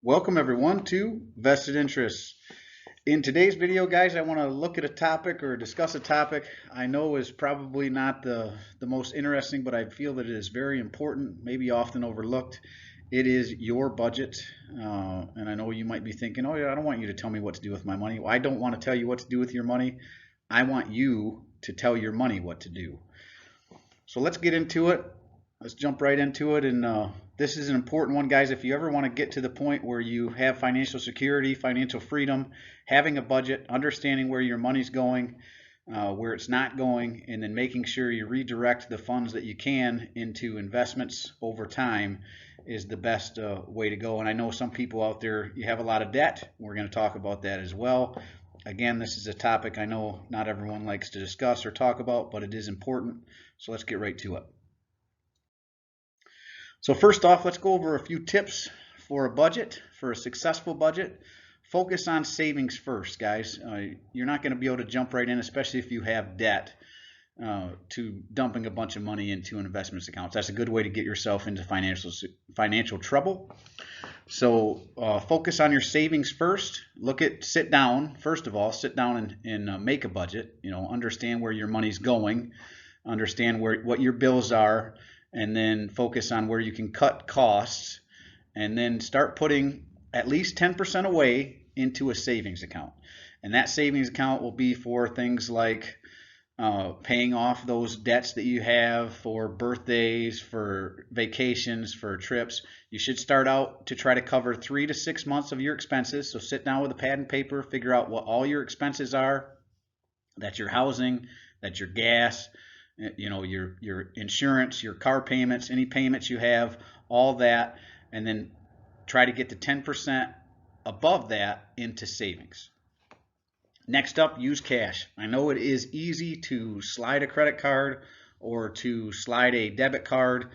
Welcome everyone to Vested Interests. In today's video, guys, I want to look at a topic or discuss a topic I know is probably not the most interesting, but I feel that it is very important, maybe often overlooked. It is your budget. And I know you might be thinking, oh yeah, I don't want you to tell me what to do with my money. Well, I don't want to tell you what to do with your money. I want you to tell your money what to do. So let's get into it. Let's jump right into it. And this is an important one, guys. If you ever want to get to the point where you have financial security, financial freedom, having a budget, understanding where your money's going, where it's not going, and then making sure you redirect the funds that you can into investments over time is the best way to go. And I know some people out there, you have a lot of debt. We're going to talk about that as well. Again, this is a topic I know not everyone likes to discuss or talk about, but it is important. So let's get right to it. So first off, let's go over a few tips for a budget, for a successful budget. Focus on savings first, guys. You're not going to be able to jump right in, especially if you have debt, to dumping a bunch of money into investments accounts. That's a good way to get yourself into financial trouble. So focus on your savings first. Sit down, first of all, sit down and make a budget. Understand where your money's going, understand what your bills are, and then focus on where you can cut costs, and then start putting at least 10% away into a savings account. And that savings account will be for things like paying off those debts that you have, for birthdays, for vacations, for trips. You should start out to try to cover 3 to 6 months of your expenses. So sit down with a pad and paper, figure out what all your expenses are. That's your housing, that's your gas, your insurance, your car payments, any payments you have, all that, and then try to get to 10% above that into savings. Next up, use cash. I know it is easy to slide a credit card or to slide a debit card,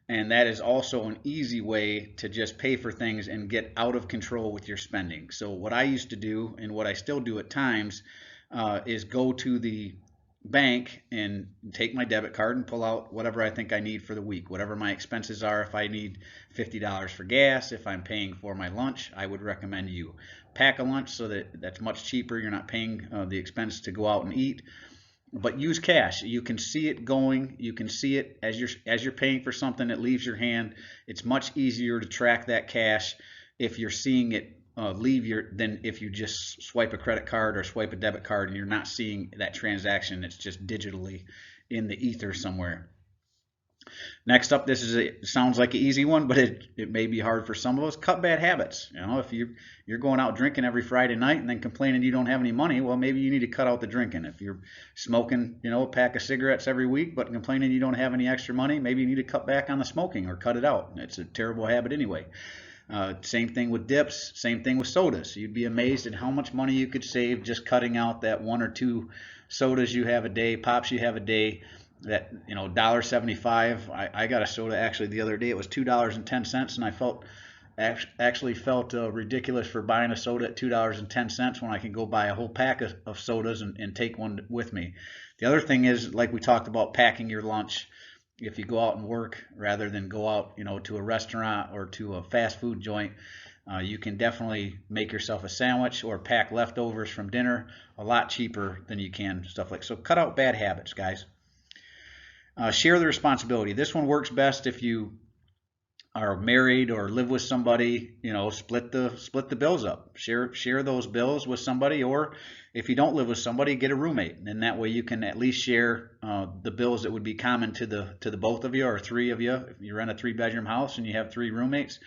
and that is also an easy way to just pay for things and get out of control with your spending. So what I used to do, and what I still do at times, is go to the bank and take my debit card and pull out whatever I think I need for the week, whatever my expenses are. If I need $50 for gas, if I'm paying for my lunch, I would recommend you pack a lunch so that's much cheaper. You're not paying the expense to go out and eat. But use cash. You can see it going. You can see it as you're paying for something that leaves your hand. It's much easier to track that cash if you're seeing it than if you just swipe a credit card or swipe a debit card and you're not seeing that transaction. It's just digitally in the ether somewhere. Next up, sounds like an easy one, but it may be hard for some of us. Cut bad habits. If you're going out drinking every Friday night and then complaining you don't have any money, well, maybe you need to cut out the drinking. If you're smoking, a pack of cigarettes every week, but complaining you don't have any extra money, maybe you need to cut back on the smoking or cut it out. It's a terrible habit anyway. Same thing with dips, same thing with sodas. You'd be amazed at how much money you could save just cutting out that 1 or 2 sodas you have a day, pops you have a day. That $1.75. I got a soda actually the other day. It was $2.10, and I actually felt ridiculous for buying a soda at $2.10 when I can go buy a whole pack of sodas and take one with me. The other thing is, like we talked about, packing your lunch. If you go out and work rather than go out, to a restaurant or to a fast food joint, you can definitely make yourself a sandwich or pack leftovers from dinner a lot cheaper than you can stuff like. So cut out bad habits, guys. Share the responsibility. This one works best if you are married or live with somebody. Split the bills up. Share those bills with somebody, or if you don't live with somebody, get a roommate, and that way you can at least share the bills that would be common to the both of you or 3 of you. If you rent a 3-bedroom house and you have 3 roommates,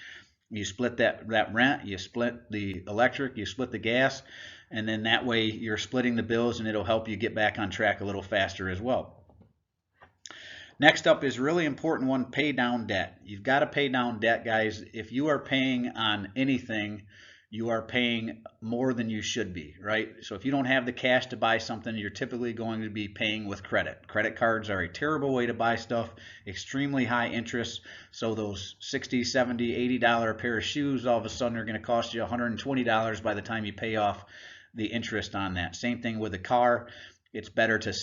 you split that rent, you split the electric, you split the gas, and then that way you're splitting the bills, and it'll help you get back on track a little faster as well. Next up is really important one, pay down debt. You've got to pay down debt, guys. If you are paying on anything, you are paying more than you should be, right? So if you don't have the cash to buy something, you're typically going to be paying with credit. Credit cards are a terrible way to buy stuff, extremely high interest. So those $60, $70, $80 pair of shoes, all of a sudden are going to cost you $120 by the time you pay off the interest on that. Same thing with a car. it's better to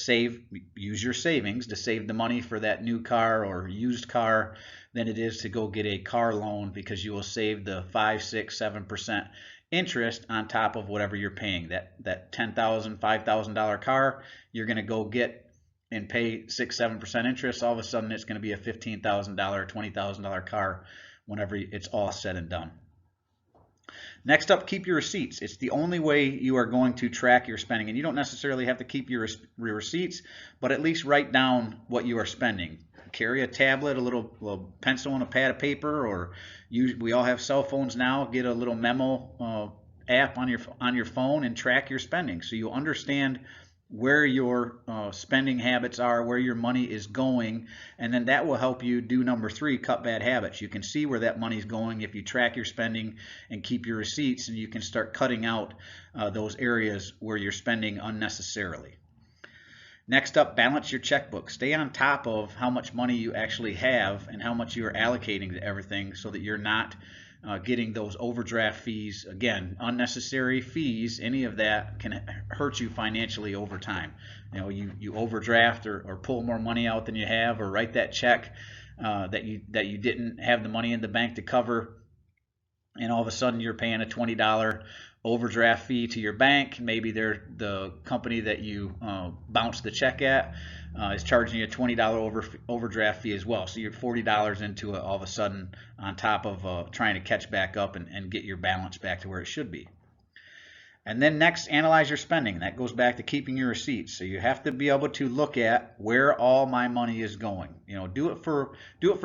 use your savings to save the money for that new car or used car than it is to go get a car loan, because you will save the 5, 6, 7% interest on top of whatever you're paying. That $10,000, $5,000 car you're going to go get and pay 6, 7% interest. All of a sudden, it's going to be a $15,000, $20,000 car whenever it's all said and done. Next up, keep your receipts. It's the only way you are going to track your spending. And you don't necessarily have to keep your receipts, but at least write down what you are spending. Carry a tablet, a little pencil and a pad of paper, or we all have cell phones now. Get a little memo app on your phone and track your spending, so you understand where your spending habits are, where your money is going, and then that will help you do number 3, cut bad habits. You can see where that money is going if you track your spending and keep your receipts, and you can start cutting out those areas where you're spending unnecessarily. Next up, balance your checkbook. Stay on top of how much money you actually have and how much you are allocating to everything, so that you're not getting those overdraft fees. Again, unnecessary fees, any of that can hurt you financially over time. You overdraft or pull more money out than you have, or write that check that you didn't have the money in the bank to cover, and all of a sudden you're paying a $20 overdraft fee to your bank. Maybe the company that you bounced the check at is charging you a $20 overdraft fee as well. So you're $40 into it all of a sudden, on top of trying to catch back up and get your balance back to where it should be. And then next, analyze your spending. That goes back to keeping your receipts. So you have to be able to look at where all my money is going. Do it for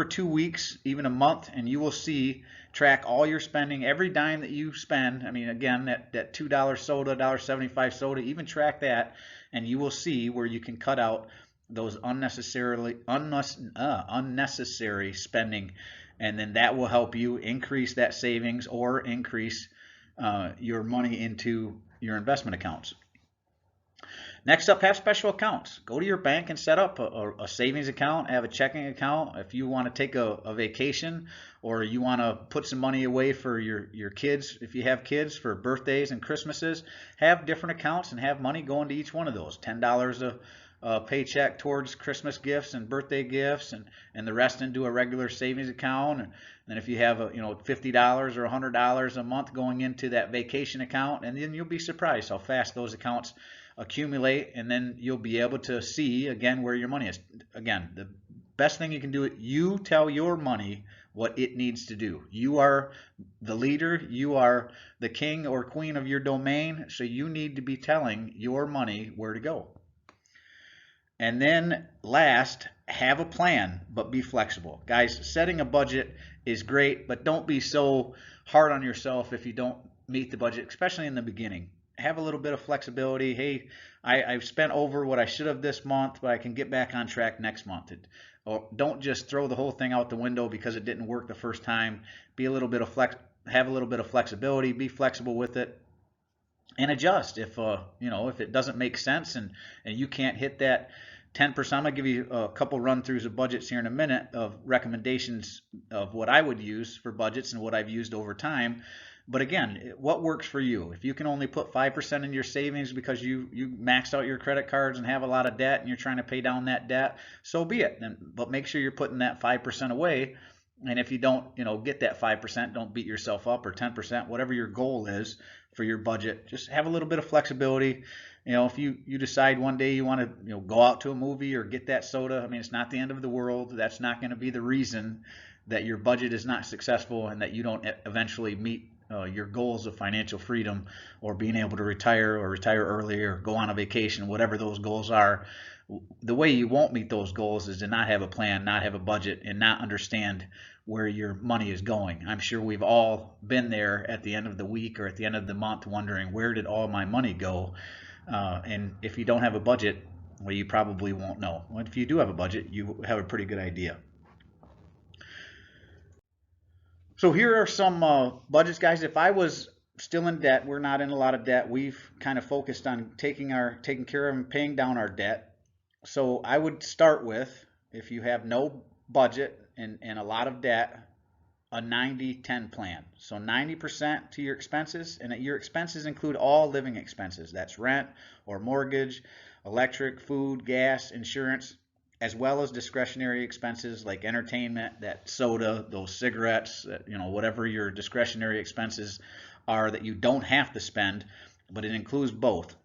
2 weeks, even a month, and you will see. Track all your spending, every dime that you spend. I mean, again, that $2 soda, $1.75 soda, even track that, and you will see where you can cut out those unnecessary spending, and then that will help you increase that savings or increase your money into your investment accounts. Next up, have special accounts. Go to your bank and set up a savings account, have a checking account. If you want to take a vacation, or you want to put some money away for your kids, if you have kids, for birthdays and Christmases, have different accounts and have money going to each one of those. $10 a paycheck towards Christmas gifts and birthday gifts, and the rest into a regular savings account. And then if you have $50 or $100 a month going into that vacation account, and then you'll be surprised how fast those accounts accumulate, and then you'll be able to see again where your money is. Again, the best thing you can do, you tell your money what it needs to do. You are the leader, you are the king or queen of your domain, so you need to be telling your money where to go. And then last, have a plan, but be flexible. Guys, setting a budget is great, but don't be so hard on yourself if you don't meet the budget, especially in the beginning. Have a little bit of flexibility. Hey, I've spent over what I should have this month, but I can get back on track next month. Or don't just throw the whole thing out the window because it didn't work the first time. Have a little bit of flexibility. Be flexible with it, and adjust if it doesn't make sense and you can't hit that 10%. I'm gonna give you a couple run-throughs of budgets here in a minute, of recommendations of what I would use for budgets and what I've used over time. But again, what works for you? If you can only put 5% in your savings because you maxed out your credit cards and have a lot of debt and you're trying to pay down that debt, so be it. But make sure you're putting that 5% away. And if you don't, get that 5%, don't beat yourself up, or 10%, whatever your goal is for your budget. Just have a little bit of flexibility. If you decide one day you want to go out to a movie or get that soda, I mean, it's not the end of the world. That's not going to be the reason that your budget is not successful and that you don't eventually meet your goals of financial freedom, or being able to retire early, or go on a vacation, whatever those goals are. The way you won't meet those goals is to not have a plan, not have a budget, and not understand where your money is going. I'm sure we've all been there at the end of the week or at the end of the month, wondering, where did all my money go? And if you don't have a budget, well, you probably won't know. Well, if you do have a budget, you have a pretty good idea. So here are some budgets, guys. If I was still in debt, we're not in a lot of debt. We've kind of focused on taking care of and paying down our debt. So I would start with, if you have no budget and a lot of debt, a 90-10 plan. So 90% to your expenses, and your expenses include all living expenses. That's rent or mortgage, electric, food, gas, insurance, as well as discretionary expenses like entertainment, that soda, those cigarettes, whatever your discretionary expenses are that you don't have to spend, but it includes both.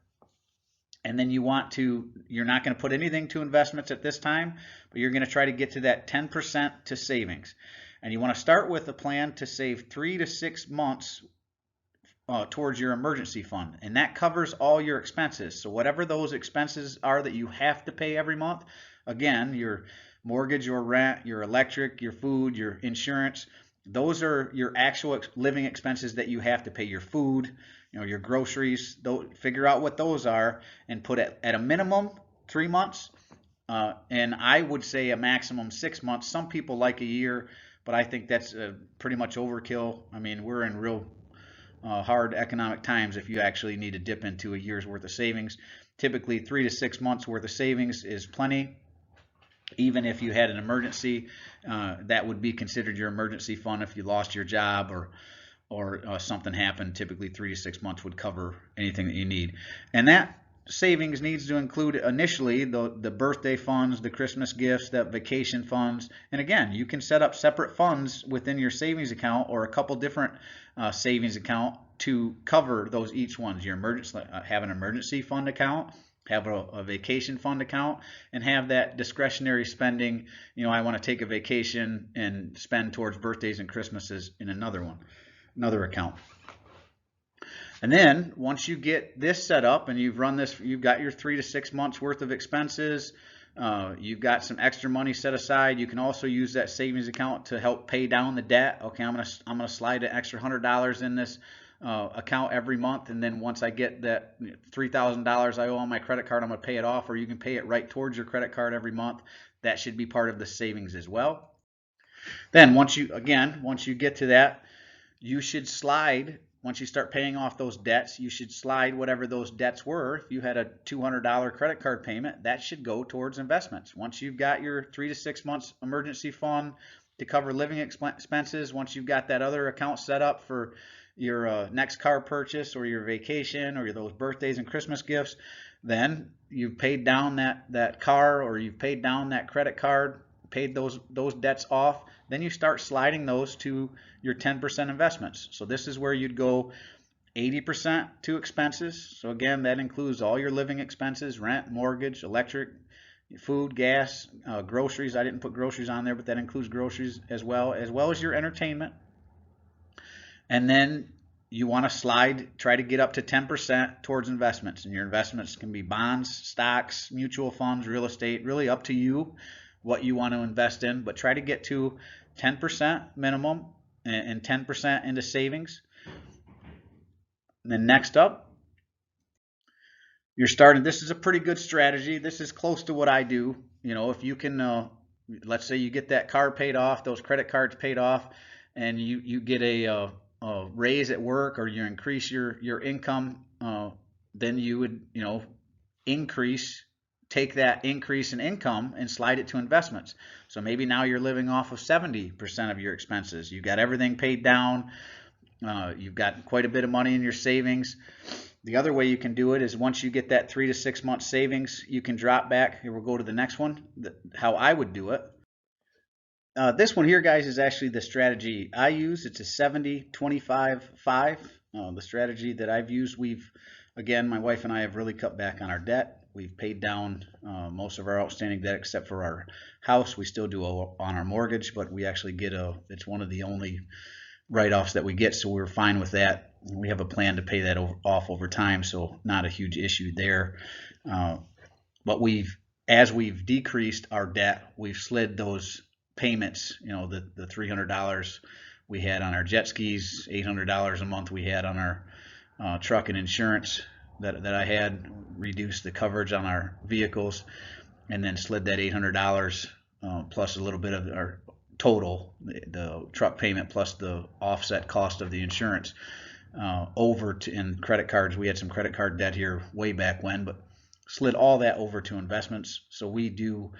And then you're not going to put anything to investments at this time, but you're going to try to get to that 10% to savings. And you want to start with a plan to save 3 to 6 months towards your emergency fund, and that covers all your expenses. So whatever those expenses are that you have to pay every month, again, your mortgage, your rent, your electric, your food, your insurance, those are your actual living expenses that you have to pay. Your food, your groceries, figure out what those are and put it at a minimum 3 months, and I would say a maximum 6 months. Some people like a year, but I think that's pretty much overkill. I mean, we're in real hard economic times if you actually need to dip into a year's worth of savings. Typically 3 to 6 months worth of savings is plenty. Even if you had an emergency, that would be considered your emergency fund. If you lost your job or something happened, typically 3 to 6 months would cover anything that you need. And that savings needs to include initially the birthday funds, the Christmas gifts, the vacation funds. And again, you can set up separate funds within your savings account or a couple different savings account to cover those each ones. Your have an emergency fund account, have a vacation fund account, and have that discretionary spending. I want to take a vacation and spend towards birthdays and Christmases in another account. And then once you get this set up and you've run this, you've got your 3 to 6 months worth of expenses, you've got some extra money set aside. You can also use that savings account to help pay down the debt. Okay, I'm gonna slide an extra $100 in this account every month, and then once I get that $3,000 I owe on my credit card, I'm gonna pay it off, or you can pay it right towards your credit card every month. That should be part of the savings as well. Then once you get to that, you should slide. Once you start paying off those debts, you should slide whatever those debts were. If you had a $200 credit card payment, that should go towards investments. Once you've got your 3 to 6 months emergency fund to cover living expenses, once you've got that other account set up for your next car purchase or your vacation or those birthdays and Christmas gifts, then you've paid down that car, or you've paid down that credit card, paid those debts off. Then you start sliding those to your 10% investments. So this is where you'd go 80% to expenses. So again, that includes all your living expenses: rent, mortgage, electric, food, gas, groceries. I didn't put groceries on there, but that includes groceries as well as your entertainment. And then you want to try to get up to 10% towards investments. And your investments can be bonds, stocks, mutual funds, real estate, really up to you what you want to invest in, but try to get to 10% minimum and 10% into savings. And then next up, you're starting. This is a pretty good strategy. This is close to what I do. If you can, let's say you get that car paid off, those credit cards paid off, and you get a raise at work, or you increase your income, then you would take that increase in income and slide it to investments. So maybe now you're living off of 70% of your expenses. You've got everything paid down. You've got quite a bit of money in your savings. The other way you can do it is once you get that 3 to 6 month savings, you can drop back. Here, we'll go to the next one, how I would do it. This one here, guys, is actually the strategy I use. It's a 70-25-5. The strategy that I've used, again, my wife and I have really cut back on our debt. We've paid down most of our outstanding debt except for our house. We still do on our mortgage, but we actually it's one of the only write-offs that we get, so we're fine with that. We have a plan to pay that off over time, so not a huge issue there. But as we've decreased our debt, we've slid those payments, the $300 we had on our jet skis, $800 a month we had on our truck and insurance that I had, reduced the coverage on our vehicles, and then slid that $800 plus a little bit of our total, the truck payment plus the offset cost of the insurance, over to in credit cards. We had some credit card debt here way back when, but slid all that over to investments. So we do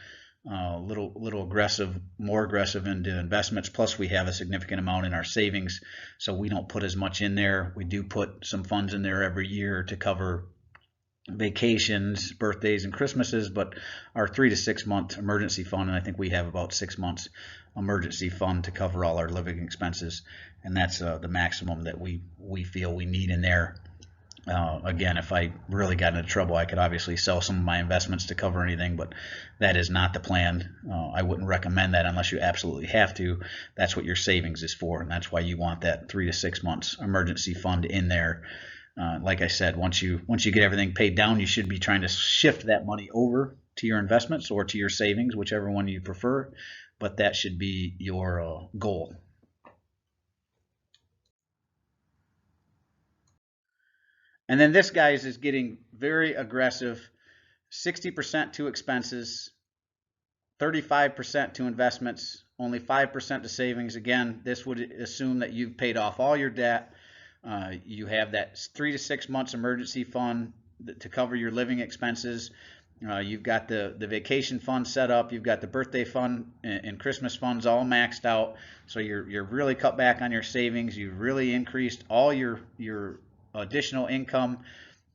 little aggressive, more aggressive into investments. Plus we have a significant amount in our savings, so we don't put as much in there. We do put some funds in there every year to cover vacations, birthdays, and Christmases, but our 3 to 6 month emergency fund, and I think we have about 6 months emergency fund to cover all our living expenses, and that's the maximum that we feel we need in there. Again, if I really got into trouble, I could obviously sell some of my investments to cover anything, but that is not the plan. I wouldn't recommend that unless you absolutely have to. That's what your savings is for, and that's why you want that 3 to 6 months emergency fund in there. Like I said, once you get everything paid down, you should be trying to shift that money over to your investments or to your savings, whichever one you prefer, but that should be your goal. And then this, guys, is getting very aggressive. 60% to expenses, 35% to investments, only 5% to savings. Again, this would assume that you've paid off all your debt. You have that 3 to 6 months emergency fund to cover your living expenses. You've got the vacation fund set up. You've got the birthday fund and Christmas funds all maxed out. So you're really cut back on your savings. You've really increased all your additional income.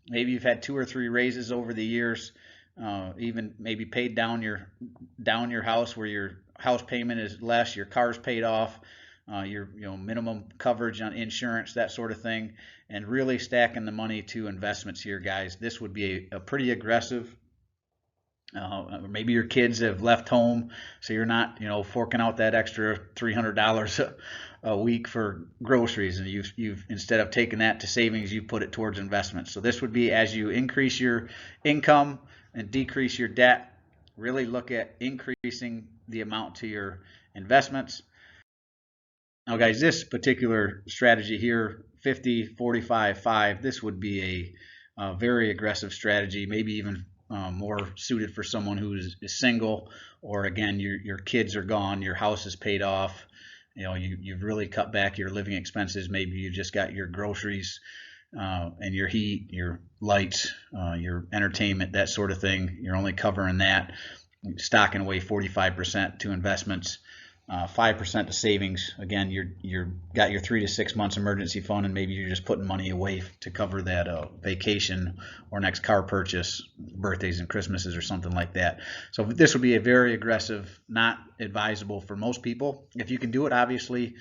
Maybe you've had 2 or 3 raises over the years. Even maybe paid down your house where your house payment is less, your car's paid off, your minimum coverage on insurance, that sort of thing, and really stacking the money to investments here, guys. This would be a pretty aggressive. Maybe your kids have left home, so you're not forking out that extra $300 a week for groceries, and you've instead of taking that to savings, you put it towards investments. So this would be, as you increase your income and decrease your debt, really look at increasing the amount to your investments. Now, guys, this particular strategy here, 50, 45, 5, this would be a very aggressive strategy, maybe even more suited for someone who is single, or again, your kids are gone, your house is paid off, you've really cut back your living expenses. Maybe you just got your groceries and your heat, your lights, your entertainment, that sort of thing. You're only covering that, stocking away 45% to investments, 5% to savings. Again, you're got your 3 to 6 months emergency fund, and maybe you're just putting money away to cover that vacation or next car purchase, birthdays and Christmases or something like that. So this would be a very aggressive, not advisable for most people. If you can do it, obviously,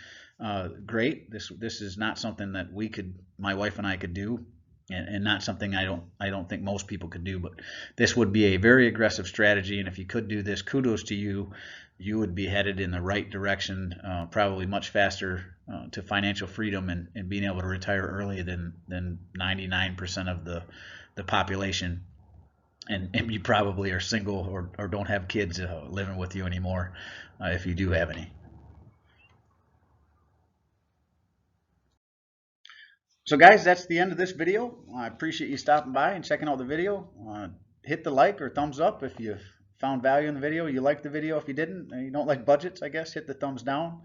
great. This is not something that my wife and I could do, and not something I don't think most people could do. But this would be a very aggressive strategy, and if you could do this, kudos to you. You would be headed in the right direction, probably much faster to financial freedom and being able to retire early than 99% of the population. And you probably are single or don't have kids living with you anymore, if you do have any. So, guys, that's the end of this video. I appreciate you stopping by and checking out the video. Hit the like or thumbs up if you found value in the video. You liked the video. If you didn't, you don't like budgets, I guess, hit the thumbs down.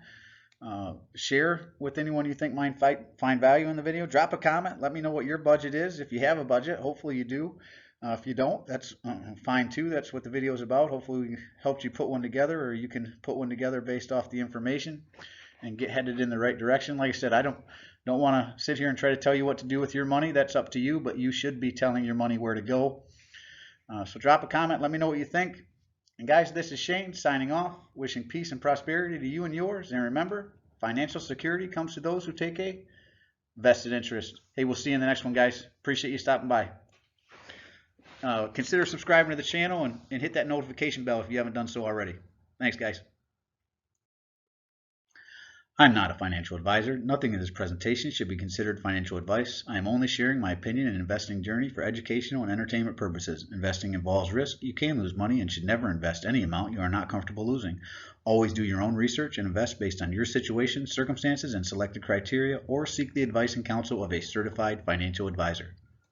Share with anyone you think might find value in the video. Drop a comment. Let me know what your budget is. If you have a budget, hopefully you do. If you don't, that's fine too. That's what the video is about. Hopefully we helped you put one together, or you can put one together based off the information and get headed in the right direction. Like I said, I don't want to sit here and try to tell you what to do with your money. That's up to you, but you should be telling your money where to go. So drop a comment. Let me know what you think. And guys, this is Shane signing off, wishing peace and prosperity to you and yours. And remember, financial security comes to those who take a vested interest. Hey, we'll see you in the next one, guys. Appreciate you stopping by. Consider subscribing to the channel and hit that notification bell if you haven't done so already. Thanks, guys. I'm not a financial advisor. Nothing in this presentation should be considered financial advice. I am only sharing my opinion and investing journey for educational and entertainment purposes. Investing involves risk. You can lose money and should never invest any amount you are not comfortable losing. Always do your own research and invest based on your situation, circumstances, and selected criteria, or seek the advice and counsel of a certified financial advisor.